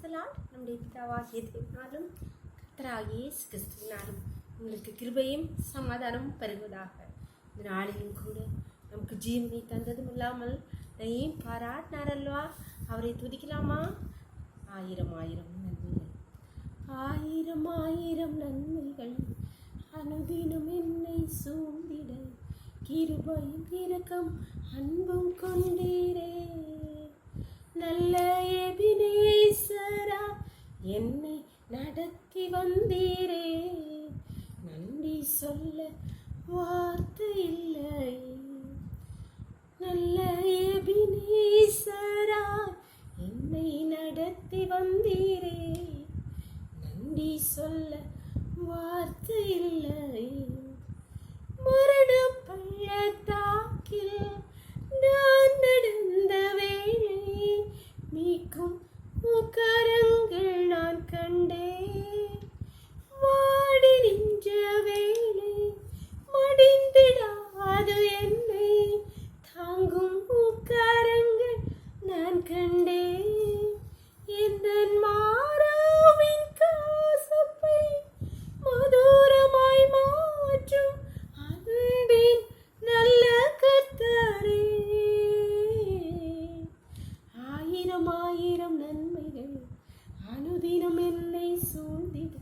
நம்முடைய பிதாவாகிய தேவனாலும் கர்த்தராகிய இயேசு கிறிஸ்துவினாலும் உங்களுக்கு கிருபையும் சமாதானமும் பெருகுவதாக. இந்த நாளிலும் கூட நமக்கு ஜீவனை தந்ததும் இல்லாமல் நையும் பாராட்டினார் அல்லவா? அவரை துதிக்கலாமா? ஆயிரம் ஆயிரம் நன்மைகள், ஆயிரம் ஆயிரம் நன்மைகள் அனுதினம் என்னை சூழ்ந்திட, கிருபையும் இரக்கம் அன்பும் கொண்டீரே. நல்ல எபினேசரா என்னை நடத்தி வந்தீரே, நன்றி சொல்ல வார்த்தை இல்லை. நல்ல எபினேசரா என்னை நடத்தி வந்தீரே, நன்றி சொல்ல வார்த்தை இல்லை. மரண பள்ளத்தாக்கில் நான் நடந்த வேளை, மீட்கும் கரங்கள் நான் கண்டேன். வாடி நின்ற வேளை, மடிந்திடாது என்னை தாங்கும் கரங்கள் நான் கண்டேன். எந்த மாறாவின் காசப்பை மதுரமாய் மாற்றும் அன்பின் நல்ல கர்த்தரே. ஆயிரம் ஆயிரம் நன்மைகள் அனுதினம் என்னை சூழ்ந்திட,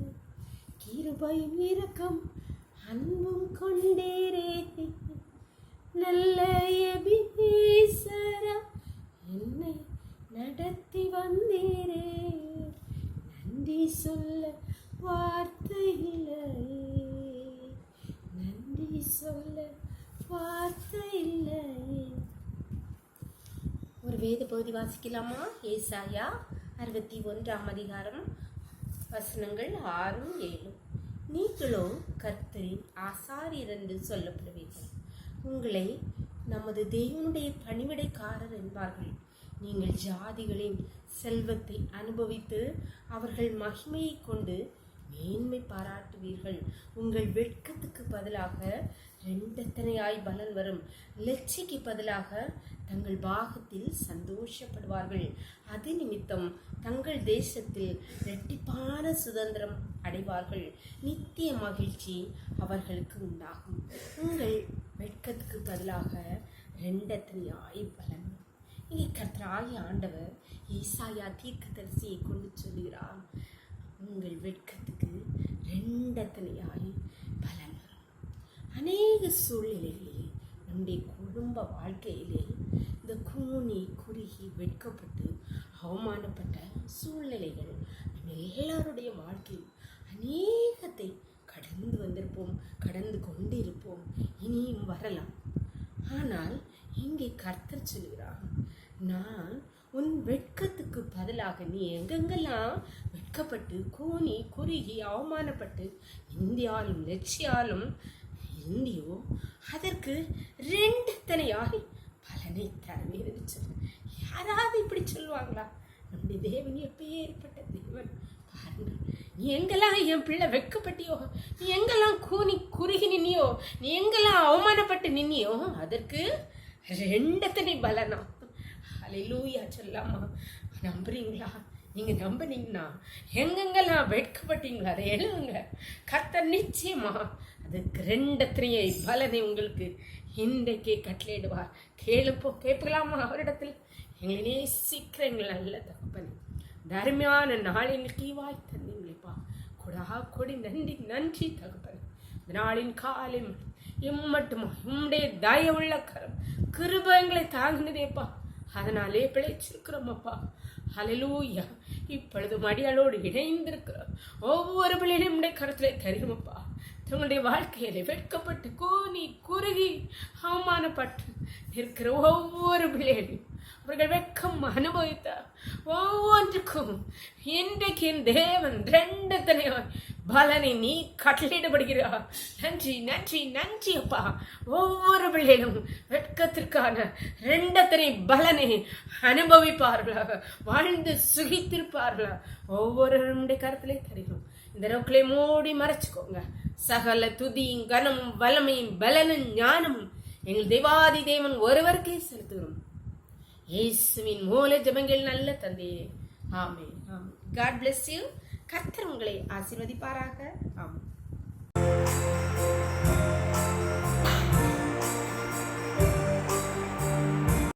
கிருபையும் இரக்கம் அன்பும் கொண்டேரே. நல்ல எபினேசரா என்னை நடத்தி வந்தீரே, நன்றி சொல்ல வார்த்தை இல்லை, நன்றி சொல்ல வார்த்தை இல்லை. ஒரு வேத பகுதி வாசிக்கலாமா? ஏசாயா 61ஆம் அதிகாரம் வசனங்கள் 6, 7. நீங்களோ கர்த்தரின் ஆசாரியர் என்று சொல்லப்படுவீர்கள், உங்களை நமது தேவனுடைய பணிவிடைக்காரர் என்பார்கள். நீங்கள் ஜாதிகளின் செல்வத்தை அனுபவித்து அவர்கள் மகிமையை கொண்டு மேன்மை பாராட்டுவீர்கள். உங்கள் வெட்கத்துக்கு பதிலாக ரெண்டத்தனையாய் பலன் வரும், லட்சிக்கு பதிலாக தங்கள் பாகத்தில் சந்தோஷப்படுவார்கள். அது நிமித்தம் தங்கள் தேசத்தில் இரட்டிப்பான சுதந்திரம் அடைவார்கள். நித்திய மகிழ்ச்சி அவர்களுக்கு உண்டாகும். உங்கள் வெட்கத்துக்கு பதிலாக ரெண்டத்தனையாய் பலன். இங்கே கர்த்தராகிய ஆண்டவர் ஏசாயா தீர்க்கதரிசியை கொண்டு சொல்கிறார், உங்கள் வெட்கத்துக்கு ரெண்டத்தனையாய் பலன் வரும். அநேக சூழ்நிலைகளிலே நம்முடைய குடும்ப வாழ்க்கையிலே இந்த கூனி குறுகி வெட்கப்பட்டு அவமானப்பட்ட சூழ்நிலைகள் நம்ம எல்லாருடைய வாழ்க்கையில் அநேகத்தை கடந்து வந்திருப்போம், கடந்து கொண்டு இருப்போம், இனியும் வரலாம். ஆனால் இங்கே கர்த்தர் சொல்கிறார், நான் உன் வெட்கத்துக்கு பதிலாக நீ எங்கெங்கெல்லாம் வெட்கப்பட்டு கூனி குறுகி அவமானப்பட்டு இந்தியாலும் லட்சியாலும் இருந்தியோ அதற்கு ரெண்டத்தனையாய் பலனை தருவேன் சொல்ல. யாராவது இப்படி சொல்லுவாங்களா? நம்முடைய தேவன் எப்பேற்பட்ட தேவன் பாருங்கள். நீ எங்கெல்லாம் என் பிள்ளை வெட்கப்பட்டியோ, நீ எங்கெல்லாம் கூனி குறுகி நின்னியோ, நீ எங்கெல்லாம் அவமானப்பட்டு நின்னியோ அதற்கு ரெண்டத்தனை பலனா. ஹல்லேலூயா சொல்லாமா? நம்புறீங்களா? நீங்கள் நம்பினீங்கன்னா எங்கெங்கெல்லாம் வெட்கப்பட்டீங்களா அதை எழுதுங்க. கர்த்தர் நிச்சயமா அதுக்கு ரெண்டத்தனையை பலனை உங்களுக்கு இன்றைக்கே கட்டளையிடுவார். கேட்கலாமா அவரிடத்தில்? எங்களை நேசிக்கிற எங்கள் நல்ல தகப்பனே, தர்மையான நாள் எங்களுக்கு ஈவாய் தந்தீங்களேப்பா. கொடி நன்றி நன்றி தகப்பனே. இந்த நாளின் காலம் இம்மட்டுமா உம்முடைய தயவுள்ள கரம் கிருபை எங்களை தாங்கினதேப்பா, அதனாலே பிழைச்சிருக்கிறோம் அப்பா. ஹல்லேலூயா. இப்பொழுது மடியாளோடு இணைந்திருக்கிறோம் ஒவ்வொரு பிள்ளைகளையும் உடைய கருத்திலே தருகிறோமப்பா. தங்களுடைய வாழ்க்கையில வெட்கப்பட்டு கூனி குறுகி அவமானப்பட்டு இருக்கிற ஒவ்வொரு பிள்ளைகளையும் அவர்கள் வெட்கம் அனுபவித்த ஒவ்வொன்றுக்கும் இன்றைக்கு என் தேவன் ரெண்டத்தனையாய் பலனை நீ கட்டளையிடப்படுகிறார். நன்றி நன்றி நன்றி அப்பா. ஒவ்வொரு பிள்ளைகளும் வெட்கத்திற்கான ரெண்டத்தனை பலனை அனுபவிப்பார்களாக, வாழ்ந்து சுகித்திருப்பார்களா. ஒவ்வொருவருடைய கருத்திலே தருகிறோம். இந்த நோக்கிலே மூடி மறைச்சுக்கோங்க. சகல துதியும் கனமும் வல்லமையும் பலனும் ஞானமும் எங்கள் தேவாதி தேவன் ஒருவருக்கே செலுத்துகிறோம். இயேசுவின் மூல ஜெபங்கள் நல்ல தந்தையே. ஆமென். ஆமென். God bless you. கர்த்தர் உங்களை ஆசீர்வதிப்பாராக. ஆமென்.